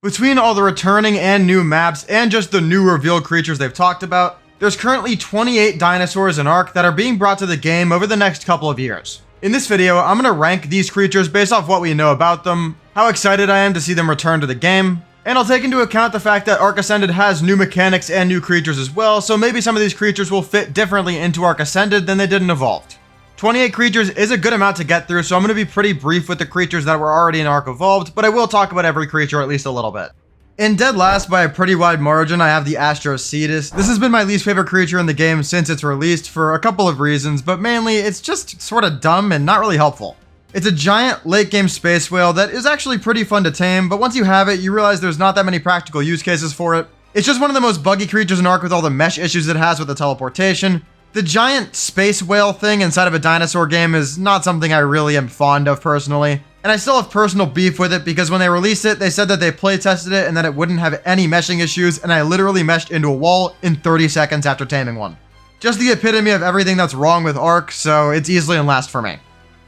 Between all the returning and new maps and just the new revealed creatures they've talked about, there's currently 28 dinosaurs in Ark that are being brought to the game over the next couple of years. In this video, I'm going to rank these creatures based off what we know about them, how excited I am to see them return to the game, and I'll take into account the fact that Ark Ascended has new mechanics and new creatures as well, so maybe some of these creatures will fit differently into Ark Ascended than they did in Evolved. 28 creatures is a good amount to get through, so I'm going to be pretty brief with the creatures that were already in Ark Evolved, but I will talk about every creature at least a little bit. In dead last by a pretty wide margin, I have the Ossidon. This has been my least favorite creature in the game since it's released for a couple of reasons, but mainly it's just sort of dumb and not really helpful. It's a giant late game space whale that is actually pretty fun to tame, but once you have it, you realize there's not that many practical use cases for it. It's just one of the most buggy creatures in Ark with all the mesh issues it has with the teleportation. The giant space whale thing inside of a dinosaur game is not something I really am fond of personally, and I still have personal beef with it because when they released it, they said that they play tested it and that it wouldn't have any meshing issues, and I literally meshed into a wall in 30 seconds after taming one. Just the epitome of everything that's wrong with Ark, so it's easily in last for me.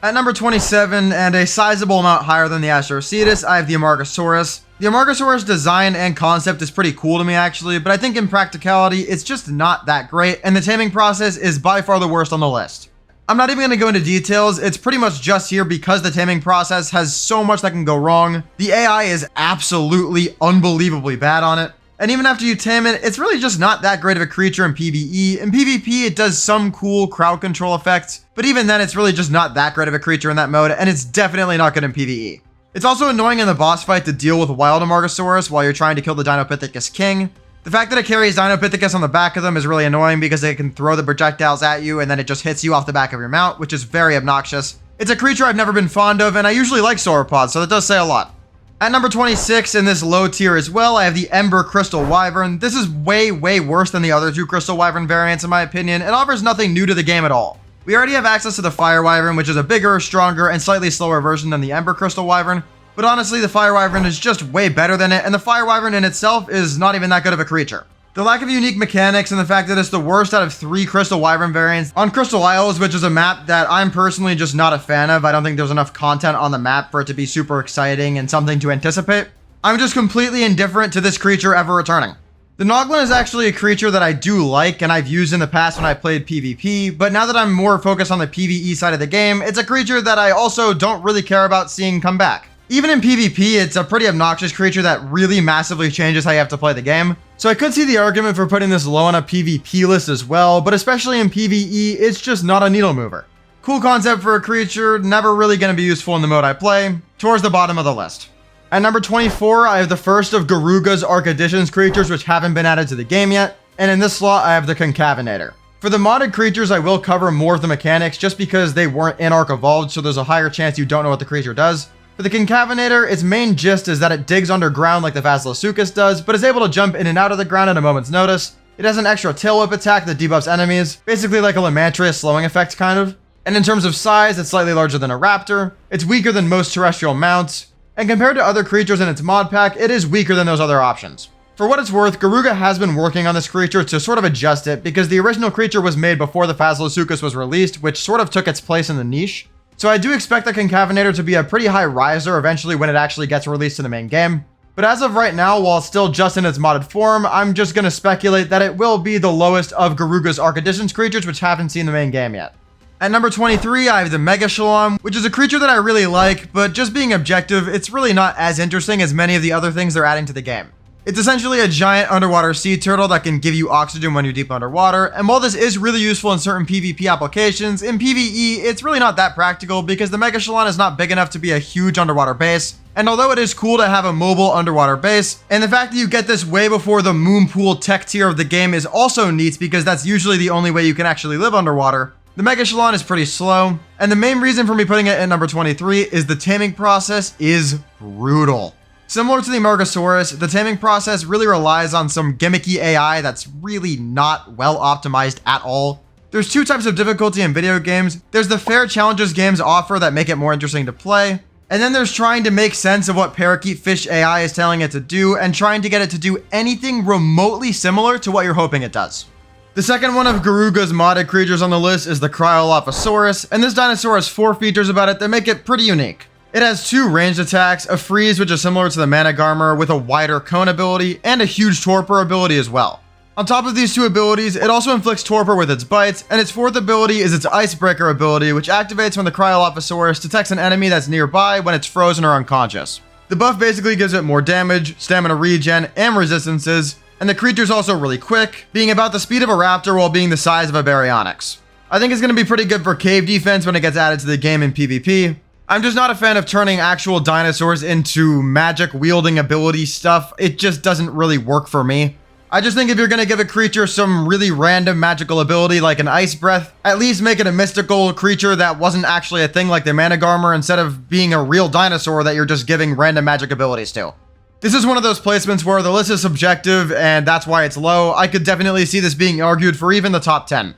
At number 27, and a sizable amount higher than the Ossidon, I have the Amargasaurus. The Amargasaurus design and concept is pretty cool to me actually, but I think in practicality, it's just not that great, and the taming process is by far the worst on the list. I'm not even going to go into details, it's pretty much just here because the taming process has so much that can go wrong. The AI is absolutely unbelievably bad on it, and even after you tame it, it's really just not that great of a creature in PvE. In PvP, it does some cool crowd control effects, but even then, it's really just not that great of a creature in that mode, and it's definitely not good in PvE. It's also annoying in the boss fight to deal with wild Amargasaurus while you're trying to kill the Dinopithecus King. The fact that it carries Dinopithecus on the back of them is really annoying because it can throw the projectiles at you and then it just hits you off the back of your mount, which is very obnoxious. It's a creature I've never been fond of, and I usually like sauropods, so that does say a lot. At number 26, in this low tier as well, I have the Ember Crystal Wyvern. This is way worse than the other two Crystal Wyvern variants in my opinion. It offers nothing new to the game at all. We already have access to the Fire Wyvern, which is a bigger, stronger, and slightly slower version than the Ember Crystal Wyvern. But honestly, the Fire Wyvern is just way better than it, and the Fire Wyvern in itself is not even that good of a creature. The lack of unique mechanics and the fact that it's the worst out of 3 Crystal Wyvern variants on Crystal Isles, which is a map that I'm personally just not a fan of. I don't think there's enough content on the map for it to be super exciting and something to anticipate. I'm just completely indifferent to this creature ever returning. The Noglin is actually a creature that I do like and I've used in the past when I played PvP, but now that I'm more focused on the PvE side of the game, it's a creature that I also don't really care about seeing come back. Even in PvP, it's a pretty obnoxious creature that really massively changes how you have to play the game. So I could see the argument for putting this low on a PvP list as well, but especially in PvE, it's just not a needle mover. Cool concept for a creature, never really going to be useful in the mode I play, towards the bottom of the list. At number 24, I have the first of Garuga's Ark Additions creatures which haven't been added to the game yet, and in this slot I have the Concavinator. For the modded creatures, I will cover more of the mechanics just because they weren't in Ark Evolved, so there's a higher chance you don't know what the creature does. For the Concavinator, its main gist is that it digs underground like the Vasilasuchus does, but is able to jump in and out of the ground at a moment's notice. It has an extra tail whip attack that debuffs enemies, basically like a Lamantria slowing effect kind of. And in terms of size, it's slightly larger than a raptor, it's weaker than most terrestrial mounts, and compared to other creatures in its mod pack, it is weaker than those other options. For what it's worth, Garuga has been working on this creature to sort of adjust it, because the original creature was made before the Vasilasuchus was released, which sort of took its place in the niche. So I do expect the Concavinator to be a pretty high riser eventually when it actually gets released in the main game. But as of right now, while still just in its modded form, I'm just going to speculate that it will be the lowest of Garuga's Ark Additions creatures which haven't seen the main game yet. At number 23, I have the Megashalon, which is a creature that I really like, but just being objective, it's really not as interesting as many of the other things they're adding to the game. It's essentially a giant underwater sea turtle that can give you oxygen when you're deep underwater, and while this is really useful in certain PvP applications, in PvE, it's really not that practical because the Megashalon is not big enough to be a huge underwater base, and although it is cool to have a mobile underwater base, and the fact that you get this way before the Moonpool tech tier of the game is also neat because that's usually the only way you can actually live underwater, the Megashalon is pretty slow, and the main reason for me putting it in number 23 is the taming process is brutal. Similar to the Amargasaurus, the taming process really relies on some gimmicky AI that's really not well optimized at all. There's 2 types of difficulty in video games. There's the fair challenges games offer that make it more interesting to play, and then there's trying to make sense of what Parakeet Fish AI is telling it to do and trying to get it to do anything remotely similar to what you're hoping it does. The second one of Garuga's modded creatures on the list is the Cryolophosaurus, and this dinosaur has 4 features about it that make it pretty unique. It has 2 ranged attacks, a freeze which is similar to the Managarmr with a wider cone ability, and a huge torpor ability as well. On top of these 2 abilities, it also inflicts torpor with its bites, and its 4th ability is its Icebreaker ability, which activates when the Cryolophosaurus detects an enemy that's nearby when it's frozen or unconscious. The buff basically gives it more damage, stamina regen, and resistances, and the creature's also really quick, being about the speed of a raptor while being the size of a Baryonyx. I think it's going to be pretty good for cave defense when it gets added to the game in PvP. I'm just not a fan of turning actual dinosaurs into magic wielding ability stuff. It just doesn't really work for me. I just think if you're going to give a creature some really random magical ability like an Ice Breath, at least make it a mystical creature that wasn't actually a thing like the Managarmr instead of being a real dinosaur that you're just giving random magic abilities to. This is one of those placements where the list is subjective and that's why it's low. I could definitely see this being argued for even the top 10.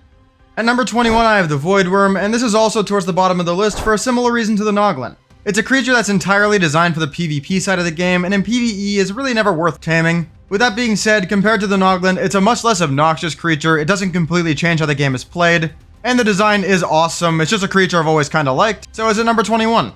At number 21, I have the Voidworm, and this is also towards the bottom of the list for a similar reason to the Noglin. It's a creature that's entirely designed for the PvP side of the game, and in PvE is really never worth taming. With that being said, compared to the Noglin, it's a much less obnoxious creature, it doesn't completely change how the game is played, and the design is awesome. It's just a creature I've always kinda liked, so is it number 21.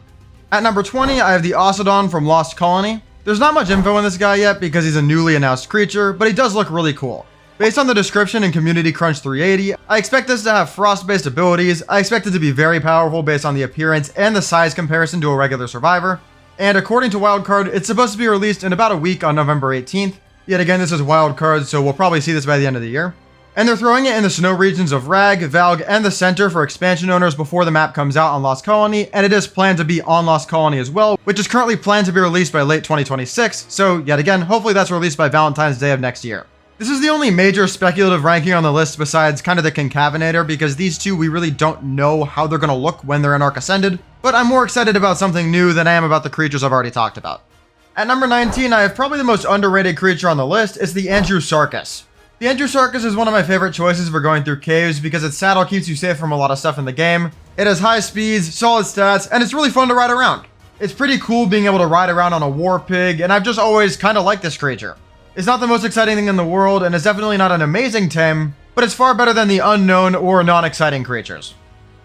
At number 20, I have the Ossidon from Lost Colony. There's not much info on this guy yet because he's a newly announced creature, but he does look really cool. Based on the description in Community Crunch 380, I expect this to have frost-based abilities. I expect it to be very powerful based on the appearance and the size comparison to a regular survivor. And according to Wildcard, it's supposed to be released in about a week on November 18th. Yet again, this is Wildcard, so we'll probably see this by the end of the year. And they're throwing it in the snow regions of Rag, Valg, and the center for expansion owners before the map comes out on Lost Colony, and it is planned to be on Lost Colony as well, which is currently planned to be released by late 2026, so yet again, hopefully that's released by Valentine's Day of next year. This is the only major speculative ranking on the list besides kind of the Concavenator, because these 2 we really don't know how they're going to look when they're in Ark Ascended, but I'm more excited about something new than I am about the creatures I've already talked about. At number 19, I have probably the most underrated creature on the list. It's the Andrew-Sarcus. The Andrew-Sarcus is one of my favorite choices for going through caves because its saddle keeps you safe from a lot of stuff in the game. It has high speeds, solid stats, and it's really fun to ride around. It's pretty cool being able to ride around on a war pig, and I've just always kind of liked this creature. It's not the most exciting thing in the world, and it's definitely not an amazing tame, but it's far better than the unknown or non-exciting creatures.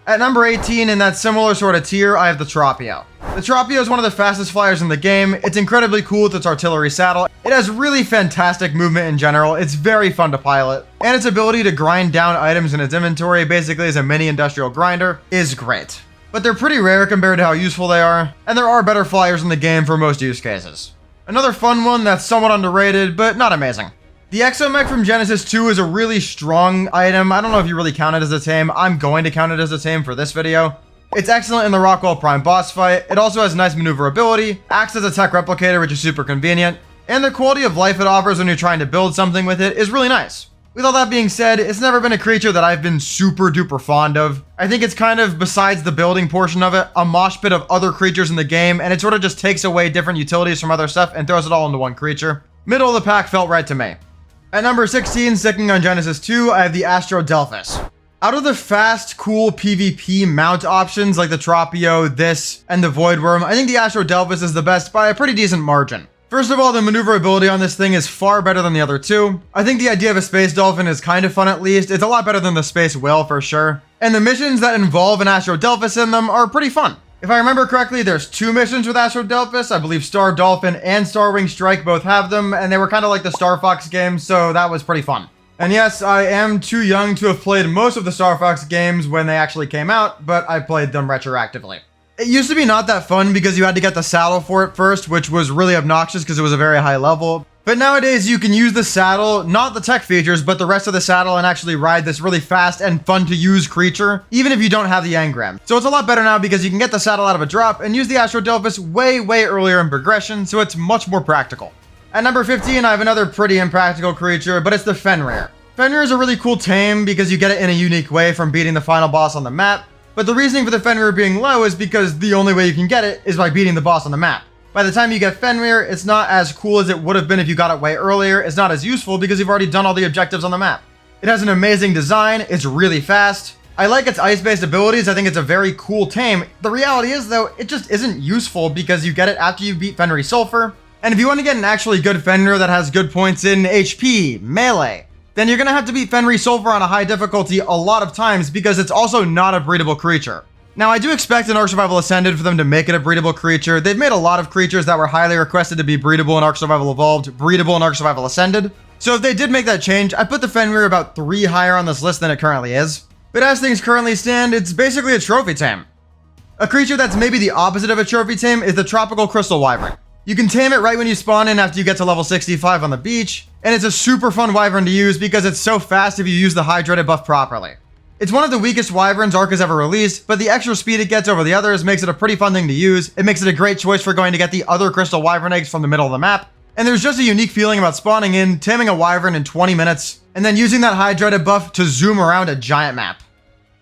At number 18, in that similar sort of tier, I have the Tropio. The Tropio is one of the fastest flyers in the game. It's incredibly cool with its artillery saddle. It has really fantastic movement in general. It's very fun to pilot. And its ability to grind down items in its inventory, basically as a mini industrial grinder, is great. But they're pretty rare compared to how useful they are, and there are better flyers in the game for most use cases. Another fun one that's somewhat underrated, but not amazing. The Exomech from Genesis 2 is a really strong item. I don't know if you really count it as a tame. I'm going to count it as a tame for this video. It's excellent in the Rockwell Prime boss fight. It also has nice maneuverability, acts as a tech replicator, which is super convenient, and the quality of life it offers when you're trying to build something with it is really nice. With all that being said, it's never been a creature that I've been super duper fond of. I think it's kind of, besides the building portion of it, a mosh pit of other creatures in the game, and it sort of just takes away different utilities from other stuff and throws it all into one creature. Middle of the pack felt right to me. At number 16, sticking on Genesis 2, I have the Astrodelphus. Out of the fast, cool PvP mount options like the Tropio, this, and the Voidworm, I think the Astrodelphus is the best by a pretty decent margin. First of all, the maneuverability on this thing is far better than the other 2. I think the idea of a space dolphin is kind of fun at least. It's a lot better than the space whale for sure. And the missions that involve an Astrodelphus in them are pretty fun. If I remember correctly, there's 2 missions with Astrodelphus. I believe Star Dolphin and Starwing Strike both have them, and they were kind of like the Star Fox games, so that was pretty fun. And yes, I am too young to have played most of the Star Fox games when they actually came out, but I played them retroactively. It used to be not that fun because you had to get the saddle for it first, which was really obnoxious because it was a very high level. But nowadays you can use the saddle, not the tech features, but the rest of the saddle and actually ride this really fast and fun to use creature, even if you don't have the engram. So it's a lot better now because you can get the saddle out of a drop and use the Astrodelphus way earlier in progression, so it's much more practical. At number 15, I have another pretty impractical creature, but it's the Fenrir. Fenrir is a really cool tame because you get it in a unique way from beating the final boss on the map, but the reasoning for the Fenrir being low is because the only way you can get it is by beating the boss on the map. By the time you get Fenrir, it's not as cool as it would have been if you got it way earlier. It's not as useful because you've already done all the objectives on the map. It has an amazing design, it's really fast. I like its ice-based abilities, I think it's a very cool tame. The reality is though, it just isn't useful because you get it after you beat Fenrir Sulfur. And if you want to get an actually good Fenrir that has good points in HP, melee, then you're going to have to beat Fenrir Sulfur on a high difficulty a lot of times because it's also not a breedable creature. Now, I do expect in Ark Survival Ascended for them to make it a breedable creature. They've made a lot of creatures that were highly requested to be breedable in Ark Survival Evolved, breedable in Ark Survival Ascended. So if they did make that change, I put the Fenrir about 3 higher on this list than it currently is. But as things currently stand, it's basically a trophy tame. A creature that's maybe the opposite of a trophy tame is the Tropical Crystal Wyvern. You can tame it right when you spawn in after you get to level 65 on the beach, and it's a super fun wyvern to use because it's so fast if you use the hydrated buff properly. It's one of the weakest wyverns Ark has ever released, but the extra speed it gets over the others makes it a pretty fun thing to use. It makes it a great choice for going to get the other crystal wyvern eggs from the middle of the map, and there's just a unique feeling about spawning in, taming a wyvern in 20 minutes, and then using that hydrated buff to zoom around a giant map.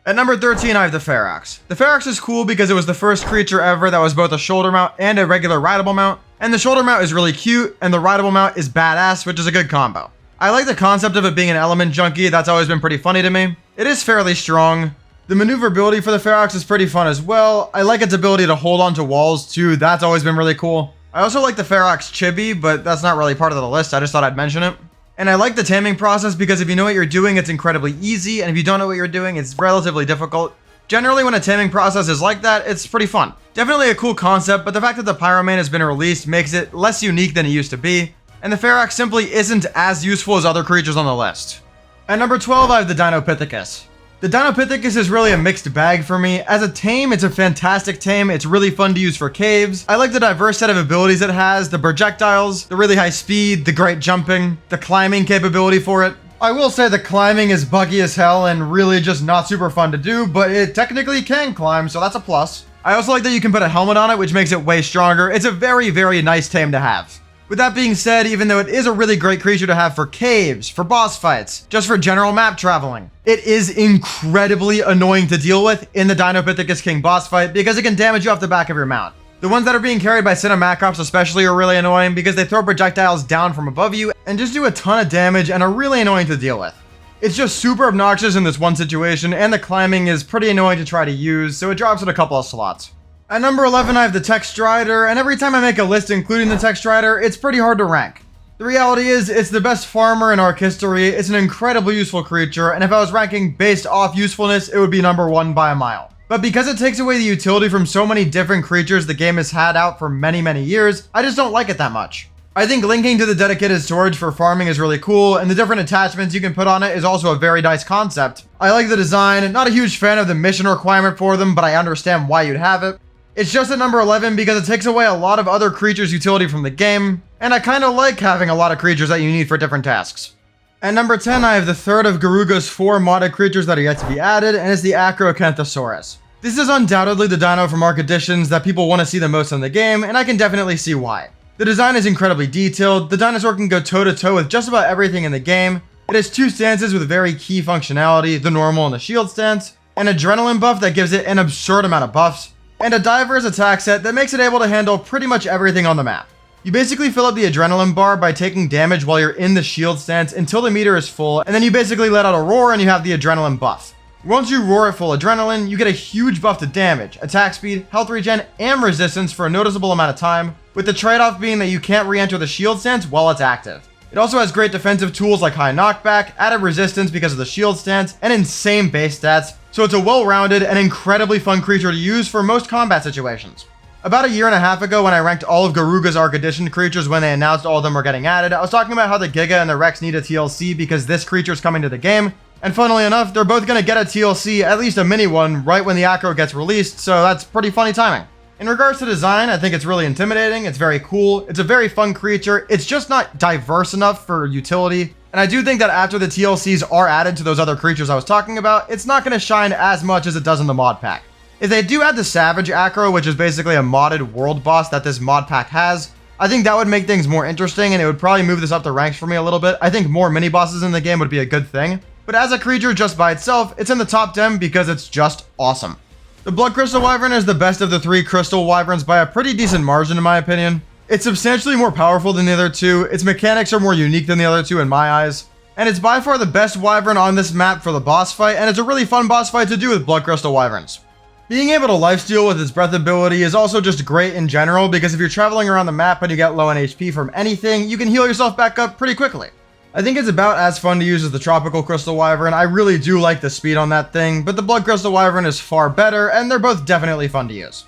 At number 13, I have the Ferox. The Ferox is cool because it was the first creature ever that was both a shoulder mount and a regular rideable mount, and the shoulder mount is really cute, and the rideable mount is badass, which is a good combo. I like the concept of it being an element junkie. That's always been pretty funny to me. It is fairly strong. The maneuverability for the Ferox is pretty fun as well. I like its ability to hold onto walls too. That's always been really cool. I also like the Ferox chibi, but that's not really part of the list. I just thought I'd mention it. And I like the taming process because if you know what you're doing, it's incredibly easy, and if you don't know what you're doing, it's relatively difficult. Generally, when a taming process is like that, it's pretty fun. Definitely a cool concept, but the fact that the Pyromane has been released makes it less unique than it used to be, and the Ferox simply isn't as useful as other creatures on the list. At number 12, I have the Dinopithecus. The Dinopithecus is really a mixed bag for me. As a tame, it's a fantastic tame. It's really fun to use for caves. I like the diverse set of abilities it has, the projectiles, the really high speed, the great jumping, the climbing capability for it. I will say the climbing is buggy as hell and really just not super fun to do, but it technically can climb, so that's a plus. I also like that you can put a helmet on it, which makes it way stronger. It's a very, very nice tame to have. With that being said, even though it is a really great creature to have for caves, for boss fights, just for general map traveling, it is incredibly annoying to deal with in the Dinopithecus King boss fight because it can damage you off the back of your mount. The ones that are being carried by Cinemacrops especially are really annoying because they throw projectiles down from above you and just do a ton of damage and are really annoying to deal with. It's just super obnoxious in this one situation, and the climbing is pretty annoying to try to use, so it drops in a couple of slots. At number 11, I have the Tech Strider, and every time I make a list including the Tech Strider, it's pretty hard to rank. The reality is, it's the best farmer in Ark history, it's an incredibly useful creature, and if I was ranking based off usefulness, it would be number 1 by a mile. But because it takes away the utility from so many different creatures the game has had out for many, many years, I just don't like it that much. I think linking to the dedicated storage for farming is really cool, and the different attachments you can put on it is also a very nice concept. I like the design, not a huge fan of the mission requirement for them, but I understand why you'd have it. It's just at number 11 because it takes away a lot of other creatures' utility from the game, and I kind of like having a lot of creatures that you need for different tasks. At number 10, I have the third of Garuga's 4 modded creatures that are yet to be added, and it's the Acrocanthosaurus. This is undoubtedly the dino from Ark Additions that people want to see the most in the game, and I can definitely see why. The design is incredibly detailed, the dinosaur can go toe-to-toe with just about everything in the game. It has 2 stances with very key functionality, the normal and the shield stance, an adrenaline buff that gives it an absurd amount of buffs, and a diverse attack set that makes it able to handle pretty much everything on the map. You basically fill up the adrenaline bar by taking damage while you're in the shield stance until the meter is full, and then you basically let out a roar and you have the adrenaline buff. Once you roar at full adrenaline, you get a huge buff to damage, attack speed, health regen, and resistance for a noticeable amount of time, with the trade-off being that you can't re-enter the shield stance while it's active. It also has great defensive tools like high knockback, added resistance because of the shield stance, and insane base stats, so it's a well-rounded and incredibly fun creature to use for most combat situations. About a year and a half ago when I ranked all of Garuga's Ark Addition creatures when they announced all of them were getting added, I was talking about how the Giga and the Rex need a TLC because this creature's coming to the game, and funnily enough, they're both going to get a TLC, at least a mini one, right when the Acro gets released, so that's pretty funny timing. In regards to design, I think it's really intimidating, it's very cool, it's a very fun creature, it's just not diverse enough for utility, and I do think that after the TLCs are added to those other creatures I was talking about, it's not going to shine as much as it does in the mod pack. If they do add the Savage Acro, which is basically a modded world boss that this mod pack has, I think that would make things more interesting and it would probably move this up the ranks for me a little bit. I think more mini bosses in the game would be a good thing, but as a creature just by itself, it's in the top 10 because it's just awesome. The Blood Crystal Wyvern is the best of the 3 Crystal Wyverns by a pretty decent margin in my opinion. It's substantially more powerful than the other 2, its mechanics are more unique than the other 2 in my eyes, and it's by far the best Wyvern on this map for the boss fight, and it's a really fun boss fight to do with Blood Crystal Wyverns. Being able to lifesteal with its breath ability is also just great in general because if you're traveling around the map and you get low on HP from anything, you can heal yourself back up pretty quickly. I think it's about as fun to use as the Tropical Crystal Wyvern. I really do like the speed on that thing, but the Blood Crystal Wyvern is far better, and they're both definitely fun to use.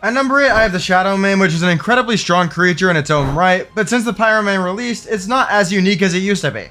At number 8, I have the Shadowmane, which is an incredibly strong creature in its own right, but since the Pyromane released, it's not as unique as it used to be.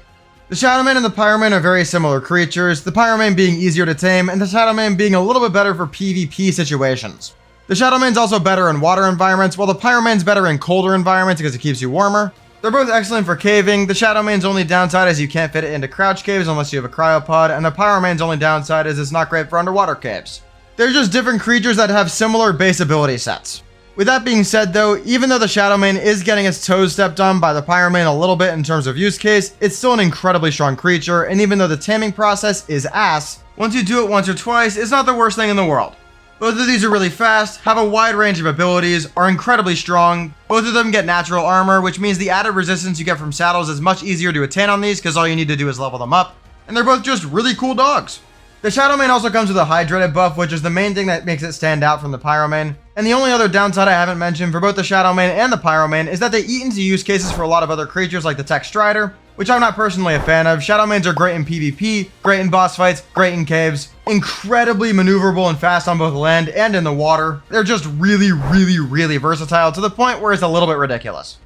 The Shadowmane and the Pyromane are very similar creatures, the Pyromane being easier to tame, and the Shadowmane being a little bit better for PvP situations. The Shadowmane's also better in water environments, while the Pyromane's better in colder environments because it keeps you warmer. They're both excellent for caving. The Shadowmane's only downside is you can't fit it into crouch caves unless you have a cryopod, and the Pyromane's only downside is it's not great for underwater caves. They're just different creatures that have similar base ability sets. With that being said though, even though the Shadowmane is getting its toes stepped on by the Pyromane a little bit in terms of use case, it's still an incredibly strong creature, and even though the taming process is ass, once you do it once or twice, it's not the worst thing in the world. Both of these are really fast, have a wide range of abilities, are incredibly strong. Both of them get natural armor, which means the added resistance you get from saddles is much easier to attain on these because all you need to do is level them up. And they're both just really cool dogs. The Shadowmane also comes with a hydrated buff, which is the main thing that makes it stand out from the Pyromane. And the only other downside I haven't mentioned for both the Shadowmane and the Pyromane is that they eat into use cases for a lot of other creatures like the Tech Strider, which I'm not personally a fan of. Shadowmanes are great in PvP, great in boss fights, great in caves, incredibly maneuverable and fast on both land and in the water. They're just really versatile to the point where it's a little bit ridiculous.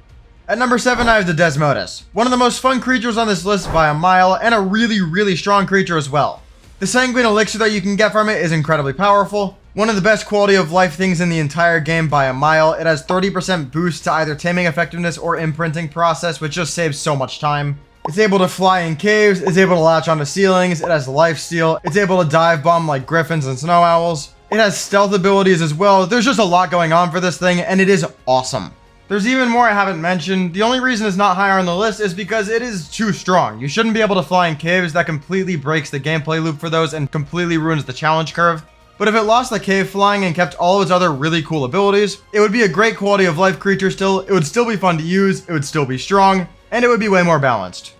At number 7, I have the Desmodus, one of the most fun creatures on this list by a mile, and a really strong creature as well. The Sanguine Elixir that you can get from it is incredibly powerful. One of the best quality of life things in the entire game by a mile. It has 30% boost to either taming effectiveness or imprinting process, which just saves so much time. It's able to fly in caves, it's able to latch onto ceilings, it has lifesteal, it's able to dive bomb like griffins and snow owls. It has stealth abilities as well. There's just a lot going on for this thing, and it is awesome. There's even more I haven't mentioned. The only reason it's not higher on the list is because it is too strong. You shouldn't be able to fly in caves. That completely breaks the gameplay loop for those and completely ruins the challenge curve. But if it lost the cave flying and kept all of its other really cool abilities, it would be a great quality of life creature still, it would still be fun to use, it would still be strong, and it would be way more balanced.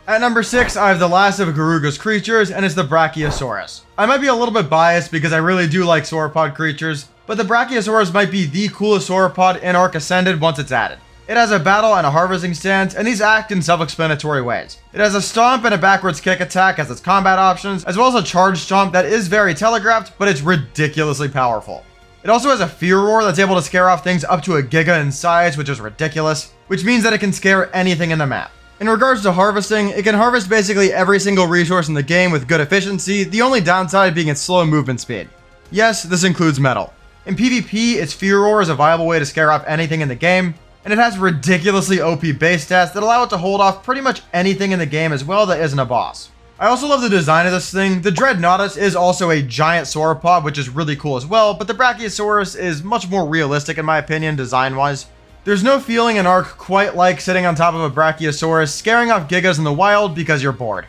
At number 6, I have the last of Garuga's creatures, and it's the Brachiosaurus. I might be a little bit biased because I really do like sauropod creatures, but the Brachiosaurus might be the coolest sauropod in Ark Ascended once it's added. It has a battle and a harvesting stance, and these act in self-explanatory ways. It has a stomp and a backwards kick attack as its combat options, as well as a charge stomp that is very telegraphed, but it's ridiculously powerful. It also has a fear roar that's able to scare off things up to a giga in size, which is ridiculous, which means that it can scare anything in the map. In regards to harvesting, it can harvest basically every single resource in the game with good efficiency, the only downside being its slow movement speed. Yes, this includes metal. In PvP, its fear roar is a viable way to scare off anything in the game, and it has ridiculously OP base stats that allow it to hold off pretty much anything in the game as well that isn't a boss. I also love the design of this thing. The Dreadnoughtus is also a giant sauropod, which is really cool as well, but the Brachiosaurus is much more realistic in my opinion, design-wise. There's no feeling in Ark quite like sitting on top of a Brachiosaurus, scaring off gigas in the wild because you're bored.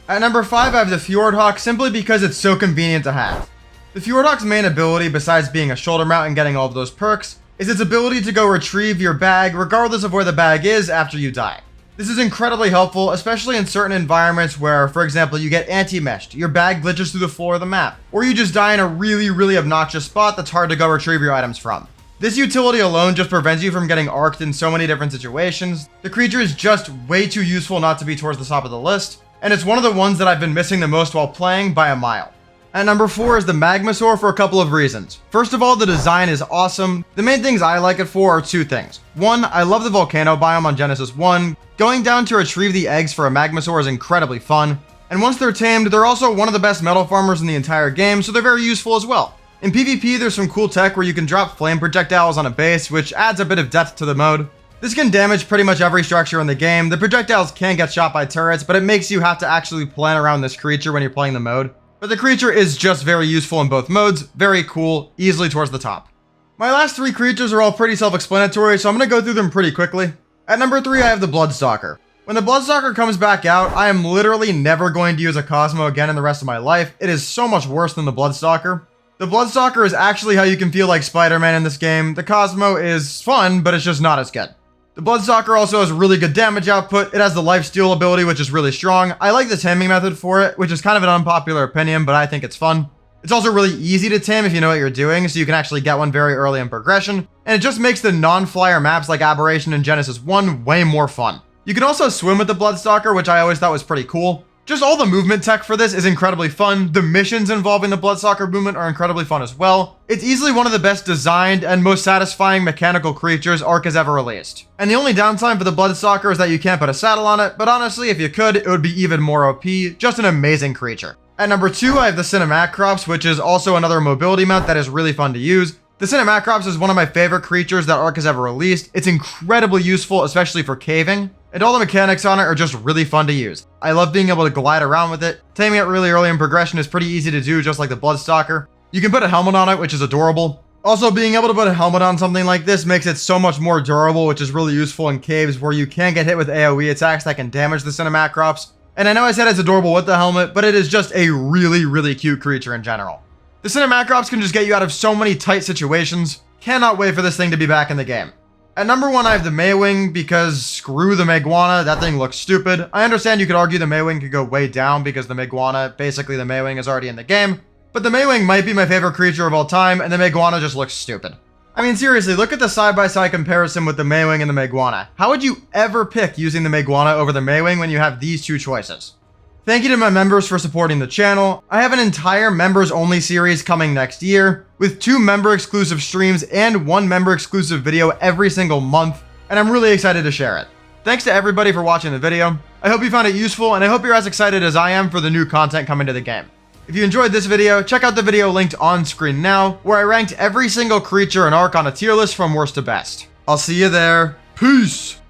At number 5, I have the Fjordhawk simply because it's so convenient to have. The Fjordhawk's main ability, besides being a shoulder mount and getting all of those perks, is its ability to go retrieve your bag regardless of where the bag is after you die. This is incredibly helpful, especially in certain environments where, for example, you get anti-meshed, your bag glitches through the floor of the map, or you just die in a really obnoxious spot that's hard to go retrieve your items from. This utility alone just prevents you from getting arked in so many different situations. The creature is just way too useful not to be towards the top of the list, and it's one of the ones that I've been missing the most while playing by a mile. At number 4 is the Magmasaur for a couple of reasons. First of all, the design is awesome. The main things I like it for are 2 things. 1, I love the volcano biome on Genesis 1. Going down to retrieve the eggs for a Magmasaur is incredibly fun. And once they're tamed, they're also one of the best metal farmers in the entire game, so they're very useful as well. In PvP, there's some cool tech where you can drop flame projectiles on a base, which adds a bit of depth to the mode. This can damage pretty much every structure in the game. The projectiles can get shot by turrets, but it makes you have to actually plan around this creature when you're playing the mode. But the creature is just very useful in both modes, very cool, easily towards the top. My last 3 creatures are all pretty self-explanatory, so I'm going to go through them pretty quickly. At number 3, I have the Bloodstalker. When the Bloodstalker comes back out, I am literally never going to use a Cosmo again in the rest of my life. It is so much worse than the Bloodstalker. The Bloodstalker is actually how you can feel like Spider-Man in this game. The Cosmo is fun, but it's just not as good. The Bloodstalker also has really good damage output. It has the lifesteal ability, which is really strong. I like the taming method for it, which is kind of an unpopular opinion, but I think it's fun. It's also really easy to tame if you know what you're doing, so you can actually get one very early in progression, and it just makes the non-flyer maps like Aberration and Genesis 1 way more fun. You can also swim with the Bloodstalker, which I always thought was pretty cool. Just all the movement tech for this is incredibly fun. The missions involving the Bloodstalker movement are incredibly fun as well. It's easily one of the best designed and most satisfying mechanical creatures Ark has ever released. And the only downside for the Bloodstalker is that you can't put a saddle on it, but honestly, if you could, it would be even more OP. Just an amazing creature. At number 2, I have the Cinemacrops, which is also another mobility mount that is really fun to use. The Cinemacrops is one of my favorite creatures that Ark has ever released. It's incredibly useful, especially for caving, and all the mechanics on it are just really fun to use. I love being able to glide around with it. Taming it really early in progression is pretty easy to do, just like the Bloodstalker. You can put a helmet on it, which is adorable. Also, being able to put a helmet on something like this makes it so much more durable, which is really useful in caves where you can get hit with AoE attacks that can damage the Cinemacrops. And I know I said it's adorable with the helmet, but it is just a really, really cute creature in general. The Cinemacrops can just get you out of so many tight situations. Cannot wait for this thing to be back in the game. At number 1, I have the Maywing because screw the Meguana, that thing looks stupid. I understand you could argue the Maywing could go way down because the Meguana, basically the Maywing is already in the game, but the Maywing might be my favorite creature of all time and the Meguana just looks stupid. I mean, seriously, look at the side-by-side comparison with the Maywing and the Meguana. How would you ever pick using the Meguana over the Maywing when you have these two choices? Thank you to my members for supporting the channel. I have an entire members-only series coming next year, with 2 member-exclusive streams and 1 member-exclusive video every single month, and I'm really excited to share it. Thanks to everybody for watching the video. I hope you found it useful, and I hope you're as excited as I am for the new content coming to the game. If you enjoyed this video, check out the video linked on screen now, where I ranked every single creature in Ark on a tier list from worst to best. I'll see you there. Peace!